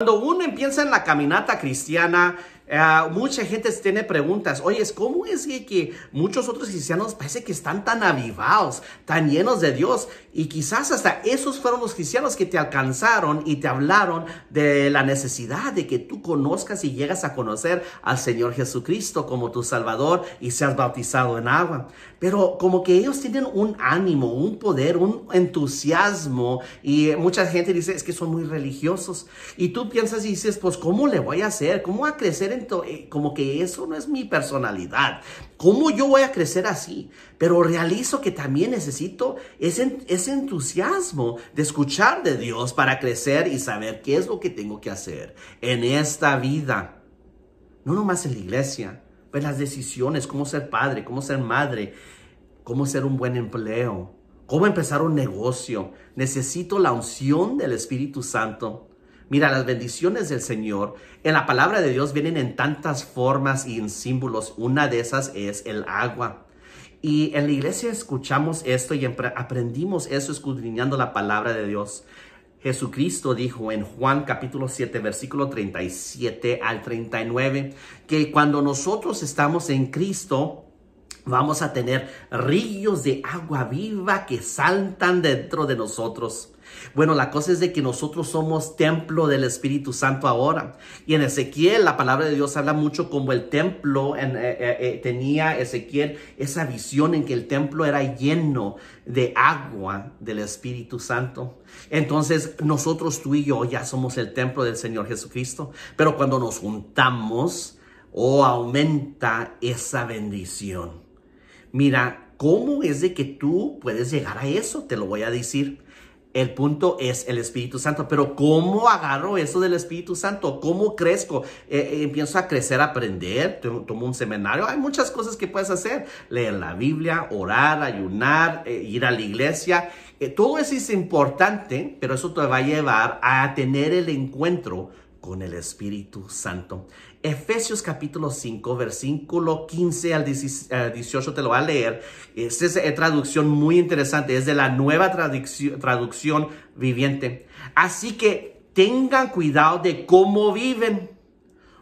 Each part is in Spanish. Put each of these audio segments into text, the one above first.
Cuando uno empieza en la caminata cristiana, mucha gente tiene preguntas. Oye, ¿cómo es que muchos otros cristianos parece que están tan avivados, tan llenos de Dios? Y quizás hasta esos fueron los cristianos que te alcanzaron y te hablaron de la necesidad de que tú conozcas y llegas a conocer al Señor Jesucristo como tu Salvador y seas bautizado en agua. Pero como que ellos tienen un ánimo, un poder, un entusiasmo, y mucha gente dice, es que son muy religiosos. Y tú piensas y dices, pues, ¿cómo le voy a hacer? ¿Cómo voy a crecer como que eso no es mi personalidad? ¿Cómo yo voy a crecer así? Pero realizo que también necesito ese entusiasmo de escuchar de Dios para crecer y saber qué es lo que tengo que hacer en esta vida. No nomás en la iglesia, pues las decisiones, cómo ser padre, cómo ser madre, cómo ser un buen empleo, cómo empezar un negocio. Necesito la unción del Espíritu Santo. Mira, las bendiciones del Señor en la palabra de Dios vienen en tantas formas y en símbolos. Una de esas es el agua. Y en la iglesia escuchamos esto y aprendimos eso escudriñando la palabra de Dios. Jesucristo dijo en Juan capítulo 7, versículo 37 al 39, que cuando nosotros estamos en Cristo, vamos a tener ríos de agua viva que saltan dentro de nosotros. Bueno, la cosa es de que nosotros somos templo del Espíritu Santo ahora. Y en Ezequiel, la palabra de Dios habla mucho como el templo, tenía Ezequiel esa visión en que el templo era lleno de agua del Espíritu Santo. Entonces, nosotros, tú y yo, ya somos el templo del Señor Jesucristo. Pero cuando nos juntamos, aumenta esa bendición. Mira, ¿cómo es de que tú puedes llegar a eso? Te lo voy a decir. El punto es el Espíritu Santo. Pero ¿cómo agarro eso del Espíritu Santo? ¿Cómo crezco? Empiezo a crecer, a aprender. Tomo un seminario. Hay muchas cosas que puedes hacer. Leer la Biblia, orar, ayunar, ir a la iglesia. Todo eso es importante, pero eso te va a llevar a tener el encuentro con el Espíritu Santo. Efesios capítulo 5, versículo 15 al 18 te lo voy a leer. Esta es traducción muy interesante. Es de la nueva traducción viviente. Así que tengan cuidado de cómo viven.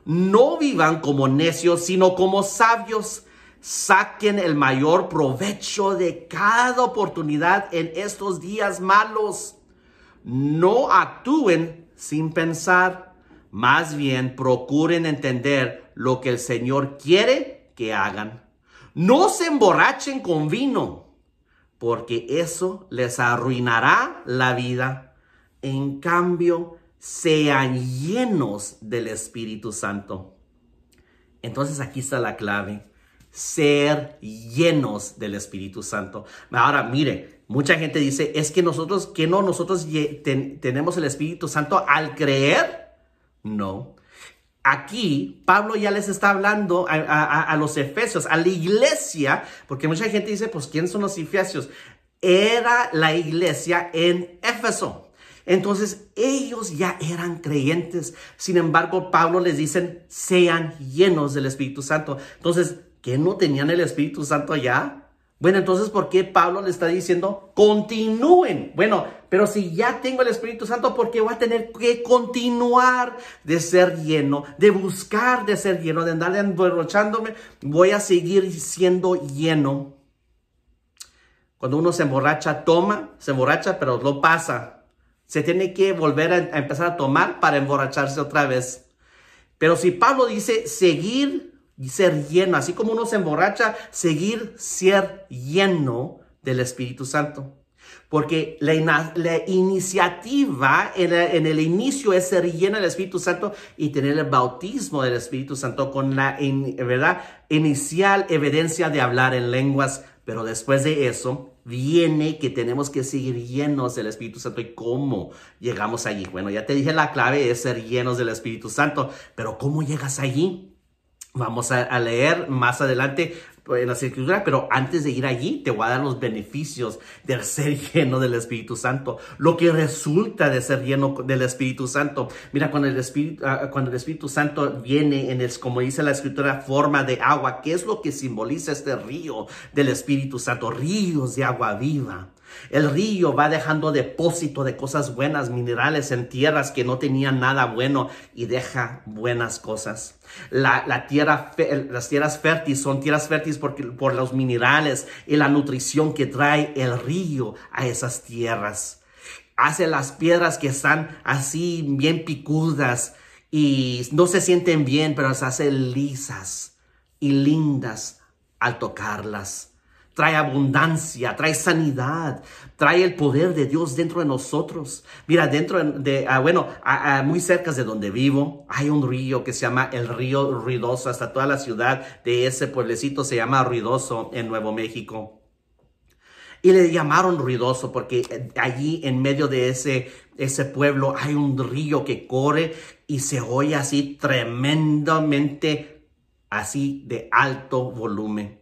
No vivan como necios, sino como sabios. Saquen el mayor provecho de cada oportunidad en estos días malos. No actúen sin pensar. Más bien, procuren entender lo que el Señor quiere que hagan. No se emborrachen con vino, porque eso les arruinará la vida. En cambio, sean llenos del Espíritu Santo. Entonces, aquí está la clave. Ser llenos del Espíritu Santo. Ahora, mire, mucha gente dice, es que nosotros tenemos el Espíritu Santo al creer. No. Aquí Pablo ya les está hablando a los efesios, a la iglesia, porque mucha gente dice, pues, ¿quién son los efesios? Era la iglesia en Éfeso. Entonces, ellos ya eran creyentes. Sin embargo, Pablo les dice, sean llenos del Espíritu Santo. Entonces, ¿qué no tenían el Espíritu Santo allá? Bueno, entonces, ¿por qué Pablo le está diciendo, continúen? Bueno, pero si ya tengo el Espíritu Santo, ¿por qué voy a tener que continuar de ser lleno, de buscar de ser lleno, de andar emborrachándome? Voy a seguir siendo lleno. Cuando uno se emborracha, se emborracha, pero lo pasa. Se tiene que volver a empezar a tomar para emborracharse otra vez. Pero si Pablo dice seguir y ser lleno, así como uno se emborracha, seguir ser lleno del Espíritu Santo. Porque la iniciativa en el inicio es ser lleno del Espíritu Santo y tener el bautismo del Espíritu Santo con la inicial evidencia de hablar en lenguas. Pero después de eso viene que tenemos que seguir llenos del Espíritu Santo. ¿Y cómo llegamos allí? Bueno, ya te dije, la clave es ser llenos del Espíritu Santo. Pero ¿cómo llegas allí? Vamos a leer más adelante en las Escrituras, pero antes de ir allí te voy a dar los beneficios de ser lleno del Espíritu Santo, lo que resulta de ser lleno del Espíritu Santo. Mira, cuando el Espíritu Santo viene como dice la Escritura, forma de agua, ¿qué es lo que simboliza este río del Espíritu Santo? Ríos de agua viva. El río va dejando depósito de cosas buenas, minerales en tierras que no tenían nada bueno y deja buenas cosas. Las tierras fértiles son tierras fértiles por los minerales y la nutrición que trae el río a esas tierras. Hace las piedras que están así bien picudas y no se sienten bien, pero las hace lisas y lindas al tocarlas. Trae abundancia, trae sanidad, trae el poder de Dios dentro de nosotros. Mira, muy cerca de donde vivo, hay un río que se llama el río Ruidoso. Hasta toda la ciudad de ese pueblecito se llama Ruidoso en Nuevo México. Y le llamaron Ruidoso porque allí en medio de ese pueblo hay un río que corre y se oye así tremendamente, así de alto volumen.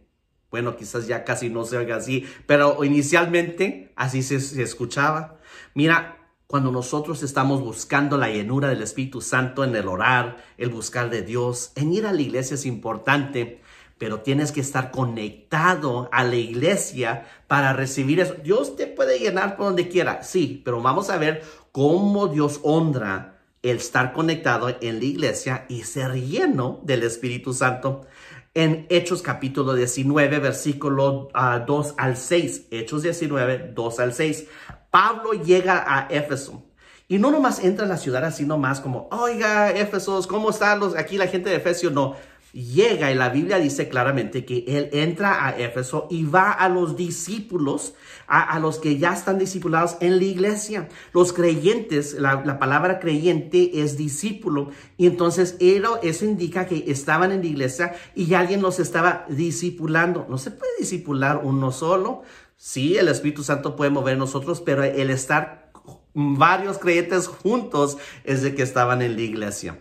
Bueno, quizás ya casi no se oiga así, pero inicialmente así se escuchaba. Mira, cuando nosotros estamos buscando la llenura del Espíritu Santo en el orar, el buscar de Dios, en ir a la iglesia es importante, pero tienes que estar conectado a la iglesia para recibir eso. Dios te puede llenar por donde quiera, sí, pero vamos a ver cómo Dios honra el estar conectado en la iglesia y ser lleno del Espíritu Santo. En Hechos capítulo 19, versículo 2 al 6. Hechos 19, 2 al 6. Pablo llega a Éfeso. Y no nomás entra a la ciudad así nomás como, oiga, Éfesos, ¿cómo están aquí la gente de Efesio? No. Llega y la Biblia dice claramente que él entra a Éfeso y va a los discípulos, a los que ya están discipulados en la iglesia. Los creyentes, la palabra creyente es discípulo. Y entonces eso indica que estaban en la iglesia y alguien los estaba discipulando. No se puede discipular uno solo. Sí, el Espíritu Santo puede mover nosotros, pero el estar varios creyentes juntos es de que estaban en la iglesia.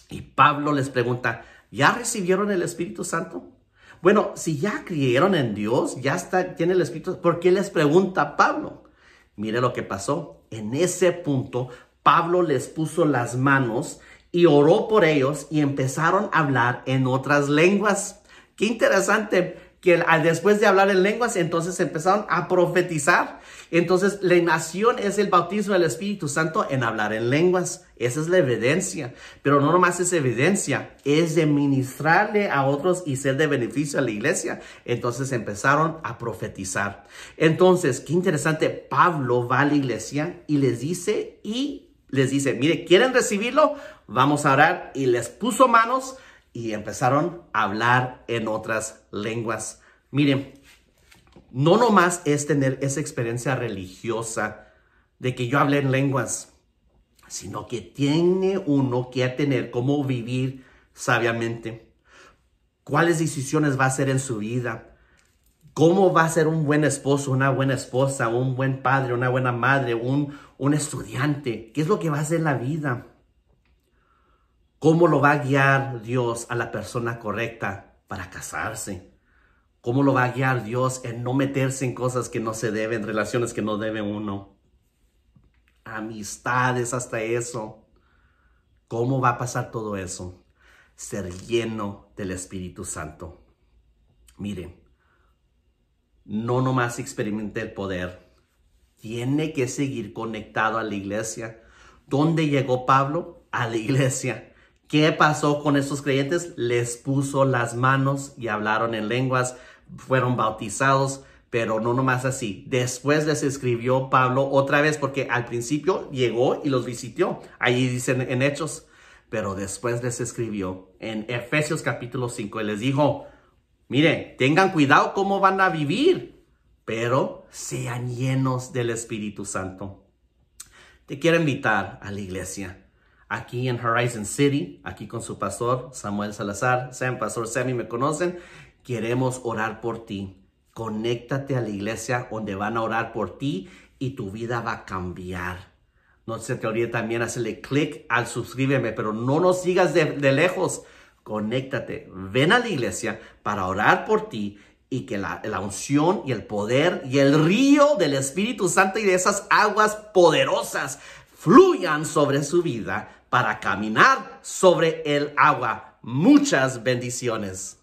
Y Pablo les pregunta, ¿ya recibieron el Espíritu Santo? Bueno, si ya creyeron en Dios, tiene el Espíritu, ¿por qué les pregunta Pablo? Mire lo que pasó. En ese punto, Pablo les puso las manos y oró por ellos y empezaron a hablar en otras lenguas. Qué interesante que después de hablar en lenguas, entonces empezaron a profetizar. Entonces, la nación es el bautismo del Espíritu Santo en hablar en lenguas. Esa es la evidencia. Pero no nomás es evidencia, es de ministrarle a otros y ser de beneficio a la iglesia. Entonces, empezaron a profetizar. Entonces, qué interesante. Pablo va a la iglesia y les dice, mire, ¿quieren recibirlo? Vamos a orar. Y les puso manos y empezaron a hablar en otras lenguas. Miren, no nomás es tener esa experiencia religiosa de que yo hablé en lenguas, sino que tiene uno que tener cómo vivir sabiamente. ¿Cuáles decisiones va a hacer en su vida? ¿Cómo va a ser un buen esposo, una buena esposa, un buen padre, una buena madre, un estudiante? ¿Qué es lo que va a hacer en la vida? ¿Cómo lo va a guiar Dios a la persona correcta para casarse? ¿Cómo lo va a guiar Dios en no meterse en cosas que no se deben, relaciones que no debe uno? Amistades, hasta eso. ¿Cómo va a pasar todo eso? Ser lleno del Espíritu Santo. Miren, no nomás experimente el poder. Tiene que seguir conectado a la iglesia. ¿Dónde llegó Pablo? A la iglesia. ¿Qué pasó con estos creyentes? Les puso las manos y hablaron en lenguas, fueron bautizados, pero no nomás así. Después les escribió Pablo otra vez, porque al principio llegó y los visitó. Ahí dicen en Hechos, pero después les escribió en Efesios capítulo 5 y les dijo, mire, tengan cuidado cómo van a vivir, pero sean llenos del Espíritu Santo. Te quiero invitar a la iglesia. Aquí en Horizon City, aquí con su pastor Samuel Salazar, Pastor Sammy, me conocen. Queremos orar por ti. Conéctate a la iglesia donde van a orar por ti y tu vida va a cambiar. No se te olvide también hacerle clic al suscríbeme, pero no nos sigas de lejos. Conéctate, ven a la iglesia para orar por ti y que la unción y el poder y el río del Espíritu Santo y de esas aguas poderosas fluyan sobre su vida para caminar sobre el agua. Muchas bendiciones.